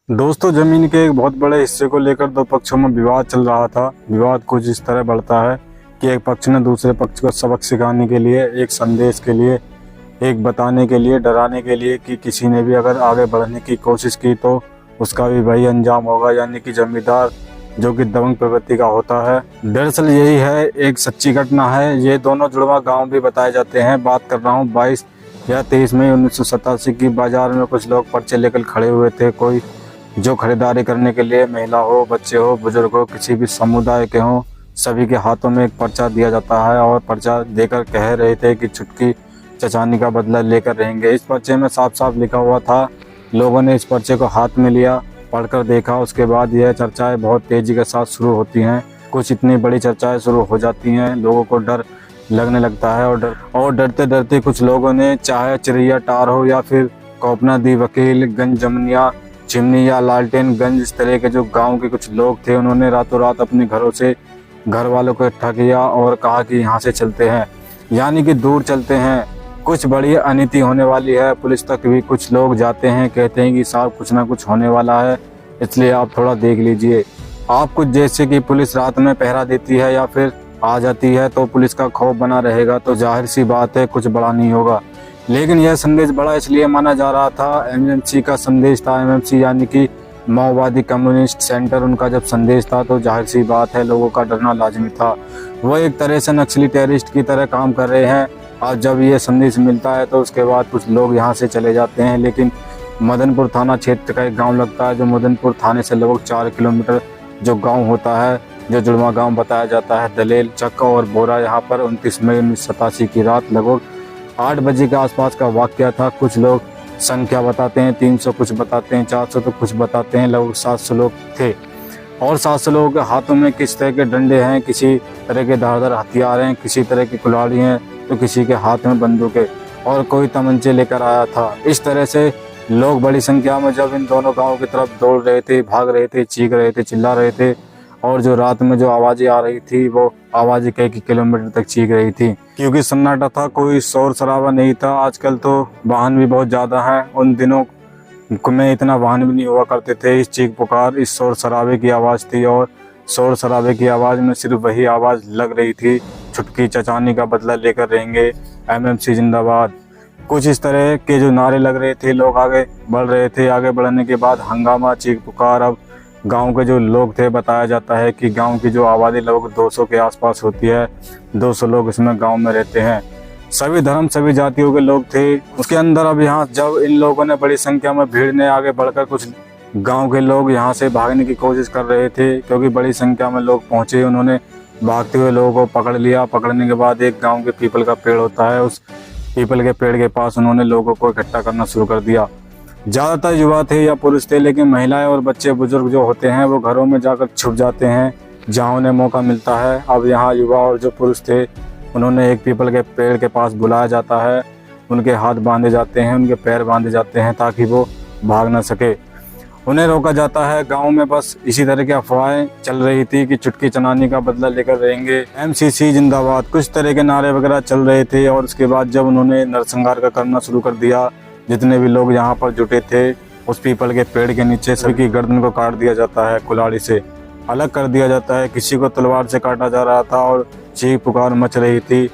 दोस्तों, जमीन के एक बहुत बड़े हिस्से को लेकर दो पक्षों में विवाद चल रहा था। विवाद कुछ इस तरह बढ़ता है कि एक पक्ष ने दूसरे पक्ष को सबक सिखाने के लिए, एक संदेश के लिए, एक बताने के लिए, डराने के लिए कि किसी ने भी अगर आगे बढ़ने की कोशिश की तो उसका भी वही अंजाम होगा, यानी कि जमींदार जो कि दबंग प्रवृत्ति का होता है। दरअसल यही है, एक सच्ची घटना है। ये दोनों जुड़वा गाँव भी बताए जाते हैं। बात कर रहा हूँ 22 या 23 मई 1987 की। बाजार में कुछ लोग पर्चे लेकर खड़े हुए थे। कोई जो खरीदारी करने के लिए, महिला हो, बच्चे हो, बुजुर्ग हो, किसी भी समुदाय के हों, सभी के हाथों में एक पर्चा दिया जाता है और पर्चा देकर कह रहे थे कि चुटकी चचानी का बदला लेकर रहेंगे। इस पर्चे में साफ साफ लिखा हुआ था। लोगों ने इस पर्चे को हाथ में लिया, पढ़कर देखा। उसके बाद यह चर्चाएं बहुत तेजी के साथ शुरू होती हैं। कुछ इतनी बड़ी चर्चाएं शुरू हो जाती हैं, लोगों को डर लगने लगता है और डरते डरते कुछ लोगों ने, चाहे चिरैया टार हो या फिर कोपना दी वकील, गंज जमनिया, चिमनी या लालटेनगंज, इस तरह के जो गांव के कुछ लोग थे, उन्होंने रातों रात अपने घरों से घर वालों को इकट्ठा किया और कहा कि यहाँ से चलते हैं, यानी कि दूर चलते हैं, कुछ बड़ी अनिति होने वाली है। पुलिस तक भी कुछ लोग जाते हैं, कहते हैं कि साहब कुछ ना कुछ होने वाला है, इसलिए आप थोड़ा देख लीजिए। आप कुछ, जैसे कि पुलिस रात में पहरा देती है या फिर आ जाती है तो पुलिस का खौफ बना रहेगा, तो जाहिर सी बात है कुछ बड़ा नहीं होगा। लेकिन यह संदेश बड़ा इसलिए माना जा रहा था, एमएमसी का संदेश था। एमएमसी यानी कि माओवादी कम्युनिस्ट सेंटर, उनका जब संदेश था तो जाहिर सी बात है लोगों का डरना लाजमी था। वो एक तरह से नक्सली टेररिस्ट की तरह काम कर रहे हैं और जब ये संदेश मिलता है तो उसके बाद कुछ लोग यहाँ से चले जाते हैं। लेकिन मदनपुर थाना क्षेत्र का एक गाँव लगता है, जो मदनपुर थाने से लगभग 4 किलोमीटर जो गाँव होता है, जो जुड़वा गाँव बताया जाता है, दलेल, चक और बोरा। यहाँ पर 29 मई 1987 की रात लगभग 8 बजे के आसपास का वाकया था। कुछ लोग संख्या बताते हैं 300, कुछ बताते हैं 400, तो कुछ बताते हैं लगभग 700 लोग थे। और 700 लोगों के हाथों में किस तरह के डंडे हैं, किसी तरह के धारदार हथियार हैं, किसी तरह की कुल्हाड़ी हैं, तो किसी के हाथ में बंदूकें और कोई तमंचे लेकर आया था। इस तरह से लोग बड़ी संख्या में जब इन दोनों गाँव की तरफ दौड़ रहे थे, भाग रहे थे, चीख रहे थे, चिल्ला रहे थे, और जो रात में जो आवाज़ें आ रही थी वो आवाज़ें कई किलोमीटर तक चीख रही थी, क्योंकि सन्नाटा था, कोई शोर शराबा नहीं था। आजकल तो वाहन भी बहुत ज़्यादा हैं, उन दिनों में इतना वाहन भी नहीं हुआ करते थे। इस चीख पुकार, इस शोर शराबे की आवाज़ थी और शोर शराबे की आवाज़ में सिर्फ वही आवाज़ लग रही थी, चुटकी चचानी का बदला लेकर रहेंगे, एमएमसी जिंदाबाद। कुछ इस तरह के जो नारे लग रहे थे, लोग आगे बढ़ रहे थे। आगे बढ़ने के बाद हंगामा, चीख पुकार। अब गांव के जो लोग थे, बताया जाता है कि गांव की जो आबादी लगभग 200 के आसपास होती है, 200 लोग इसमें गांव में रहते हैं। सभी धर्म, सभी जातियों के लोग थे उसके अंदर। अब यहाँ जब इन लोगों ने बड़ी संख्या में, भीड़ ने आगे बढ़कर, कुछ गांव के लोग यहाँ से भागने की कोशिश कर रहे थे, क्योंकि बड़ी संख्या में लोग पहुँचे। उन्होंने भागते हुए लोगों को पकड़ लिया। पकड़ने के बाद एक गाँव के पीपल का पेड़ होता है, उस पीपल के पेड़ के पास उन्होंने लोगों को इकट्ठा करना शुरू कर दिया। ज़्यादातर युवा थे या पुरुष थे, लेकिन महिलाएं और बच्चे बुजुर्ग जो होते हैं वो घरों में जाकर छुप जाते हैं जहां उन्हें मौका मिलता है। अब यहाँ युवा और जो पुरुष थे, उन्होंने एक पीपल के पेड़ के पास बुलाया जाता है, उनके हाथ बांधे जाते हैं, उनके पैर बांधे जाते हैं ताकि वो भाग ना सके। उन्हें रोका जाता है। गाँव में बस इसी तरह की अफवाहें चल रही थी कि चुटकी चनानी का बदला लेकर रहेंगे, एमसीसी जिंदाबाद, कुछ तरह के नारे वगैरह चल रहे थे। और उसके बाद जब उन्होंने नरसंहार का करना शुरू कर दिया, जितने भी लोग यहाँ पर जुटे थे, उस पीपल के पेड़ के नीचे सभी की गर्दन को काट दिया जाता है, कुल्हाड़ी से अलग कर दिया जाता है। किसी को तलवार से काटा जा रहा था और चीख पुकार मच रही थी।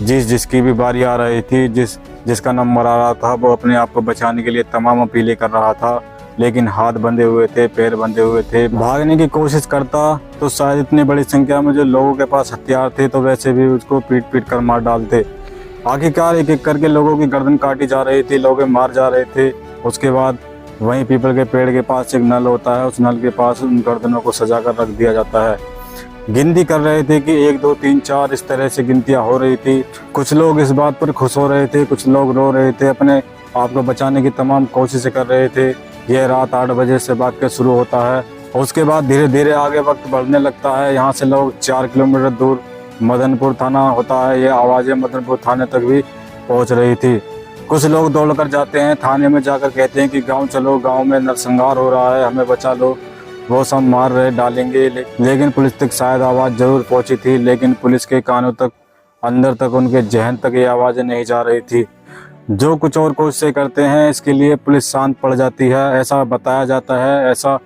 जिसकी भी बारी आ रही थी, जिसका नंबर आ रहा था, वो अपने आप को बचाने के लिए तमाम अपीलें कर रहा था। लेकिन हाथ बंधे हुए थे, पैर बंधे हुए थे। भागने की कोशिश करता तो शायद इतनी बड़ी संख्या में जो लोगों के पास हथियार थे तो वैसे भी उसको पीट पीट कर मार डालते। आखिरकार एक एक करके लोगों की गर्दन काटी जा रही थी, लोग मार जा रहे थे। उसके बाद वहीं पीपल के पेड़ के पास एक नल होता है, उस नल के पास उन गर्दनों को सजा कर रख दिया जाता है। गिनती कर रहे थे कि 1 2 3 4, इस तरह से गिनतियां हो रही थी। कुछ लोग इस बात पर खुश हो रहे थे, कुछ लोग रो रहे थे, अपने आप को बचाने की तमाम कोशिशें कर रहे थे। यह रात 8 बजे से वाक़या शुरू होता है और उसके बाद धीरे धीरे आगे वक्त बढ़ने लगता है। यहाँ से लोग 4 किलोमीटर दूर मदनपुर थाना होता है, ये आवाज़ें मदनपुर थाने तक भी पहुंच रही थी। कुछ लोग दौड़कर जाते हैं, थाने में जाकर कहते हैं कि गांव चलो, गांव में नरसंहार हो रहा है, हमें बचा लो, वो सब मार रहे, डालेंगे। लेकिन पुलिस तक शायद आवाज़ जरूर पहुंची थी, लेकिन पुलिस के कानों तक, अंदर तक, उनके जहन तक ये आवाज़ें नहीं जा रही थी। जो कुछ और कोशिशें करते हैं इसके लिए पुलिस शांत पड़ जाती है, ऐसा बताया जाता है, ऐसा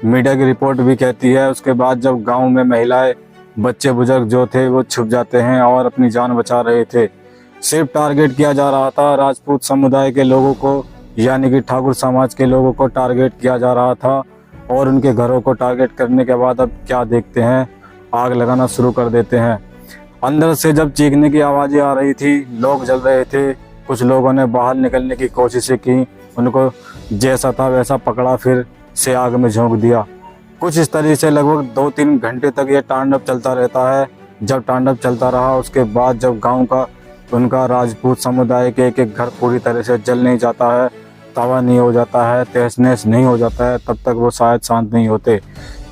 मीडिया की रिपोर्ट भी कहती है। उसके बाद जब गांव में महिलाएं, बच्चे बुजुर्ग जो थे वो छुप जाते हैं और अपनी जान बचा रहे थे। सिर्फ टारगेट किया जा रहा था राजपूत समुदाय के लोगों को, यानी कि ठाकुर समाज के लोगों को टारगेट किया जा रहा था। और उनके घरों को टारगेट करने के बाद अब क्या देखते हैं, आग लगाना शुरू कर देते हैं। अंदर से जब चीखने की आवाज़ें आ रही थी, लोग जल रहे थे, कुछ लोगों ने बाहर निकलने की कोशिशें की, उनको जैसा था वैसा पकड़ा, फिर से आग में झोंक दिया। कुछ इस तरीके से लगभग 2-3 घंटे तक ये तांडव चलता रहता है। जब तांडव चलता रहा उसके बाद जब गांव का उनका राजपूत समुदाय के एक घर पूरी तरह से जल नहीं जाता है, तवा नहीं हो जाता है, तहस नहस नहीं हो जाता है, तब तक वो शायद शांत नहीं होते।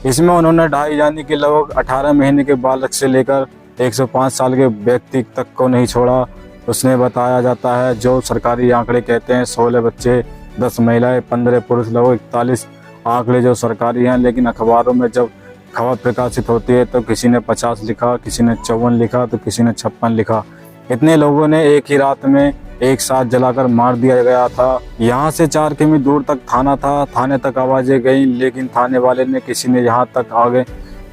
इसमें उन्होंने 2.5 यानी कि लगभग 18 महीने के बालक से लेकर 105 साल के व्यक्ति तक को नहीं छोड़ा। उसने बताया जाता है, जो सरकारी आंकड़े कहते हैं 16 बच्चे, 10 महिलाएं, 15 पुरुष, लगभग 41 आंकड़े जो सरकारी हैं। लेकिन अखबारों में जब खबर प्रकाशित होती है तो किसी ने 50 लिखा, किसी ने 54 लिखा, तो किसी ने 56 लिखा। इतने लोगों ने एक ही रात में एक साथ जलाकर मार दिया गया था। यहाँ से 4 किमी दूर तक थाना था, थाने तक आवाज़ें गई, लेकिन थाने वाले ने किसी ने यहाँ तक आगे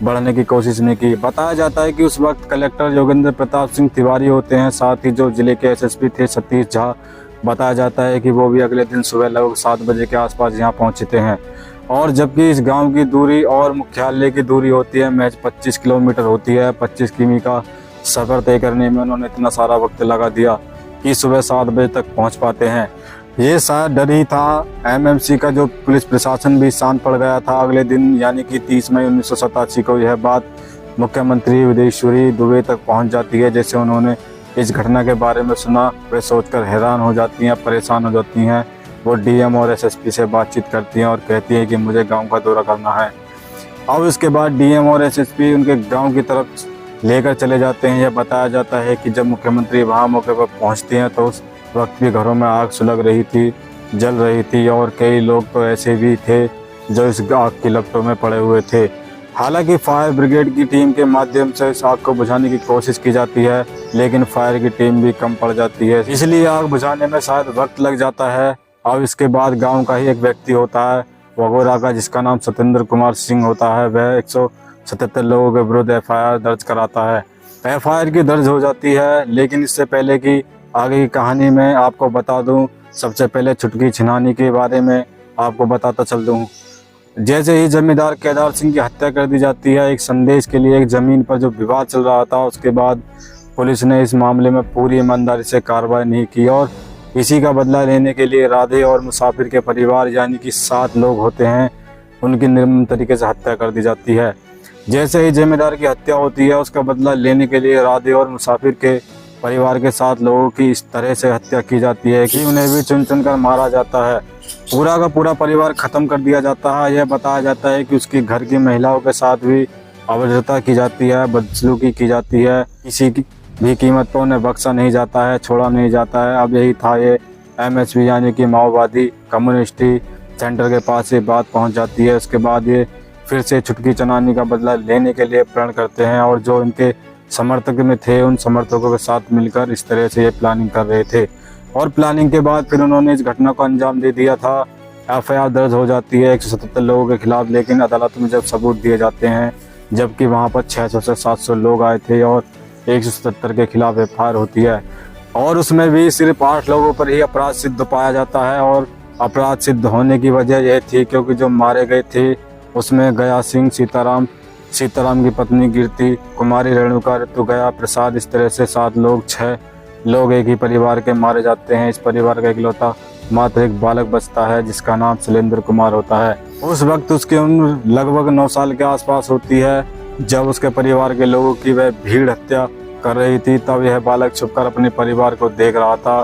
बढ़ने की कोशिश नहीं की। बताया जाता है कि उस वक्त कलेक्टर योगेंद्र प्रताप सिंह तिवारी होते हैं, साथ ही जो जिले के एसएसपी थे सतीश झा, बताया जाता है कि वो भी अगले दिन सुबह लगभग 7 बजे के आसपास यहाँ पहुँचते हैं। और जबकि इस गांव की दूरी और मुख्यालय की दूरी होती है महज 25 किलोमीटर होती है। 25 किमी का सफ़र तय करने में उन्होंने इतना सारा वक्त लगा दिया कि सुबह 7 बजे तक पहुँच पाते हैं। ये शायद डर ही था। एमएमसी का जो पुलिस प्रशासन भी शांत पड़ गया था। अगले दिन यानी कि 30 मई 1987 को यह बात मुख्यमंत्री विदेश्वरी दुबे तक पहुंच जाती है। जैसे उन्होंने इस घटना के बारे में सुना, वे सोचकर हैरान हो जाती हैं, परेशान हो जाती हैं। वो डीएम और एसएसपी से बातचीत करती हैं और कहती हैं कि मुझे गाँव का दौरा करना है। अब इसके बाद डीएम और एसएसपी उनके गाँव की तरफ लेकर चले जाते हैं। यह बताया जाता है कि जब मुख्यमंत्री वहाँ मौके पर पहुँचते हैं तो उस वक्त भी घरों में आग सुलग रही थी, जल रही थी, और कई लोग तो ऐसे भी थे जो इस आग की लपटों में पड़े हुए थे। हालांकि फायर ब्रिगेड की टीम के माध्यम से इस आग को बुझाने की कोशिश की जाती है, लेकिन फायर की टीम भी कम पड़ जाती है, इसलिए आग बुझाने में शायद वक्त लग जाता है। अब इसके बाद गाँव का ही एक व्यक्ति होता है वगोरा का, जिसका नाम सत्येंद्र कुमार सिंह होता है। वह 177 लोगों के विरुद्ध एफआईआर दर्ज कराता है। एफआईआर की दर्ज हो जाती है, लेकिन इससे पहले कि आगे की कहानी में आपको बता दूं, सबसे पहले छुटकी छिनानी के बारे में आपको बताता चल दूं। जैसे ही जमींदार केदार सिंह की हत्या कर दी जाती है एक संदेश के लिए, एक ज़मीन पर जो विवाद चल रहा था, उसके बाद पुलिस ने इस मामले में पूरी ईमानदारी से कार्रवाई नहीं की और इसी का बदला लेने के लिए राधे और मुसाफिर के परिवार यानी कि 7 लोग होते हैं, उनकी निर्मम तरीके से हत्या कर दी जाती है। जैसे ही जमींदार की हत्या होती है उसका बदला लेने के लिए राधे और मुसाफिर के परिवार के 7 लोगों की इस तरह से हत्या की जाती है कि उन्हें भी चुन चुन कर मारा जाता है। पूरा का पूरा परिवार ख़त्म कर दिया जाता है। यह बताया जाता है कि उसके घर की महिलाओं के साथ भी अभद्रता की जाती है, बदसलूकी की जाती है, किसी की भी कीमत पर उन्हें बख्शा नहीं जाता है, छोड़ा नहीं जाता है। अब यही था, ये एमएचपी यानी कि माओवादी कम्युनिस्टी सेंटर के पास ये बात पहुँच जाती है। उसके बाद ये फिर से छुटकी चनानी का बदला लेने के लिए प्रण करते हैं और जो इनके समर्थक में थे उन समर्थकों के साथ मिलकर इस तरह से ये प्लानिंग कर रहे थे। और प्लानिंग के बाद फिर उन्होंने इस घटना को अंजाम दे दिया था। एफआईआर दर्ज हो जाती है 177 लोगों के खिलाफ, लेकिन अदालत में जब सबूत दिए जाते हैं, जबकि वहाँ पर 600 से 700 लोग आए थे और 177 के खिलाफ एफआईआर होती है, और उसमें भी सिर्फ 8 लोगों पर ही अपराध सिद्ध पाया जाता है। और अपराध सिद्ध होने की वजह यह थी क्योंकि जो मारे गए थे उसमें गया सिंह, सीताराम की पत्नी कीर्ति, कुमारी रेणुका, ऋतु गया, प्रसाद, इस तरह से 7 लोग, 6 लोग एक ही परिवार के मारे जाते हैं। इस परिवार का इकलौता मात्र एक बालक बचता है जिसका नाम शैलेंद्र कुमार होता है। उस वक्त उसकी उम्र लगभग 9 साल के आसपास होती है। जब उसके परिवार के लोगों की वह भीड़ हत्या कर रही थी, तब यह बालक छुपकर अपने परिवार को देख रहा था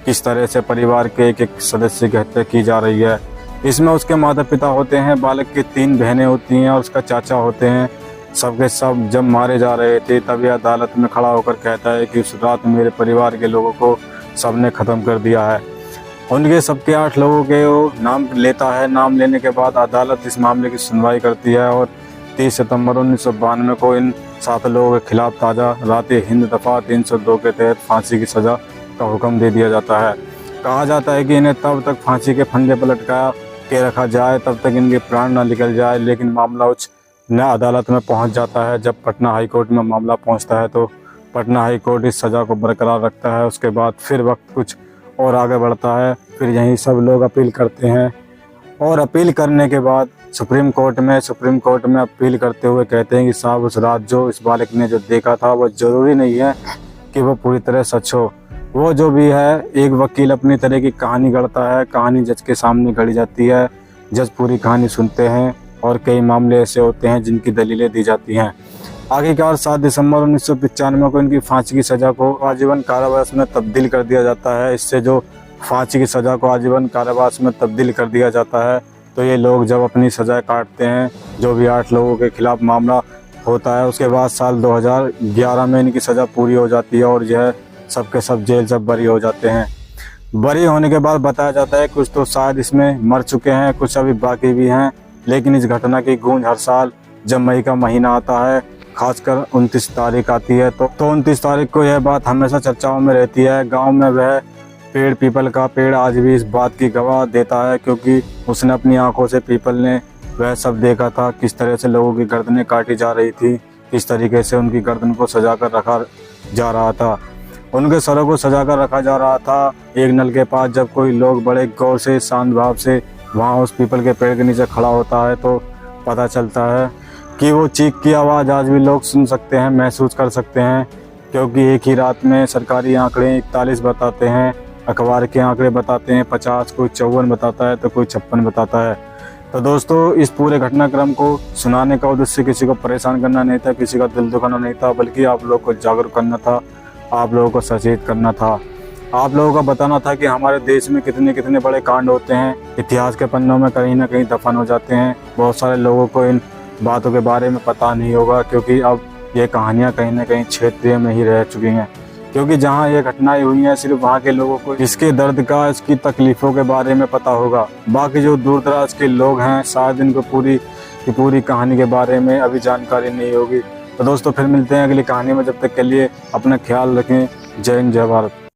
किस तरह से परिवार के एक एक सदस्य की हत्या की जा रही है। इसमें उसके माता पिता होते हैं, बालक की 3 बहनें होती हैं और उसका चाचा होते हैं। सबके सब जब मारे जा रहे थे तब यह अदालत में खड़ा होकर कहता है कि उस रात मेरे परिवार के लोगों को सबने ख़त्म कर दिया है। उनके सबके 8 लोगों के वो नाम लेता है। नाम लेने के बाद अदालत इस मामले की सुनवाई करती है और 30 सितंबर 1992 को इन 7 लोगों के खिलाफ ताज़ा रात हिंद दफ़ा 302 के तहत फांसी की सज़ा का हुक्म दे दिया जाता है। कहा जाता है कि इन्हें तब तक फांसी के फंदे पर लटका के रखा जाए तब तक इनके प्राण न निकल जाए, लेकिन मामला उच्च न्याय अदालत में पहुंच जाता है। जब पटना हाई कोर्ट में मामला पहुंचता है तो पटना हाई कोर्ट इस सज़ा को बरकरार रखता है। उसके बाद फिर वक्त कुछ और आगे बढ़ता है, फिर यहीं सब लोग अपील करते हैं और अपील करने के बाद सुप्रीम कोर्ट में अपील करते हुए कहते हैं कि साहब उस रात जो इस बालक ने जो देखा था वो ज़रूरी नहीं है कि वो पूरी तरह सच हो। वो जो भी है, एक वकील अपनी तरह की कहानी गढ़ता है, कहानी जज के सामने गढ़ी जाती है, जज पूरी कहानी सुनते हैं और कई मामले ऐसे होते हैं जिनकी दलीलें दी जाती हैं। आखिरकार 7 दिसंबर 1995 को इनकी फांसी की सज़ा को आजीवन कारावास में तब्दील कर दिया जाता है। इससे जो फांसी की सज़ा को आजीवन कारावास में तब्दील कर दिया जाता है तो ये लोग जब अपनी सज़ा काटते हैं, जो भी 8 लोगों के खिलाफ मामला होता है, उसके बाद साल 2011 में इनकी सज़ा पूरी हो जाती है और यह सबके सब जेल से बरी हो जाते हैं। बरी होने के बाद बताया जाता है कुछ तो शायद इसमें मर चुके हैं, कुछ अभी बाकी भी हैं, लेकिन इस घटना की गूंज हर साल जब मई का महीना आता है, खासकर 29 तारीख आती है तो 29 तारीख को यह बात हमेशा चर्चाओं में रहती है। गांव में वह पेड़, पीपल का पेड़ आज भी इस बात की गवाह देता है, क्योंकि उसने अपनी आंखों से पीपल ने वह सब देखा था, किस तरह से लोगों की गर्दनें काटी जा रही थी, किस तरीके से उनकी गर्दन को सजा कर रखा जा रहा था, उनके सरों को सजा कर रखा जा रहा था। एक नल के पास जब कोई लोग बड़े गौर से, शांत भाव से वहाँ उस पीपल के पेड़ के नीचे खड़ा होता है तो पता चलता है कि वो चीख की आवाज़ आज भी लोग सुन सकते हैं, महसूस कर सकते हैं, क्योंकि एक ही रात में सरकारी आंकड़े 41 बताते हैं, अखबार के आंकड़े बताते हैं 50, कोई 54 बताता है तो कोई 56 बताता है। तो दोस्तों, इस पूरे घटनाक्रम को सुनाने का उद्देश्य किसी को परेशान करना नहीं था, किसी का दिल दुखाना नहीं था, बल्कि आप लोग को जागरूक करना था, आप लोगों को सचेत करना था, आप लोगों को बताना था कि हमारे देश में कितने कितने बड़े कांड होते हैं, इतिहास के पन्नों में कहीं ना कहीं दफन हो जाते हैं। बहुत सारे लोगों को इन बातों के बारे में पता नहीं होगा, क्योंकि अब ये कहानियाँ कहीं ना कहीं क्षेत्रीय में ही रह चुकी हैं, क्योंकि जहाँ ये घटनाएं हुई हैं सिर्फ वहाँ के लोगों को इसके दर्द का, इसकी तकलीफ़ों के बारे में पता होगा। बाकी जो दूर दराज के लोग हैं शायद इनको पूरी कहानी के बारे में अभी जानकारी नहीं होगी। तो दोस्तों, फिर मिलते हैं अगली कहानी में, जब तक के लिए अपना ख्याल रखें। जय हिंद, जय भारत।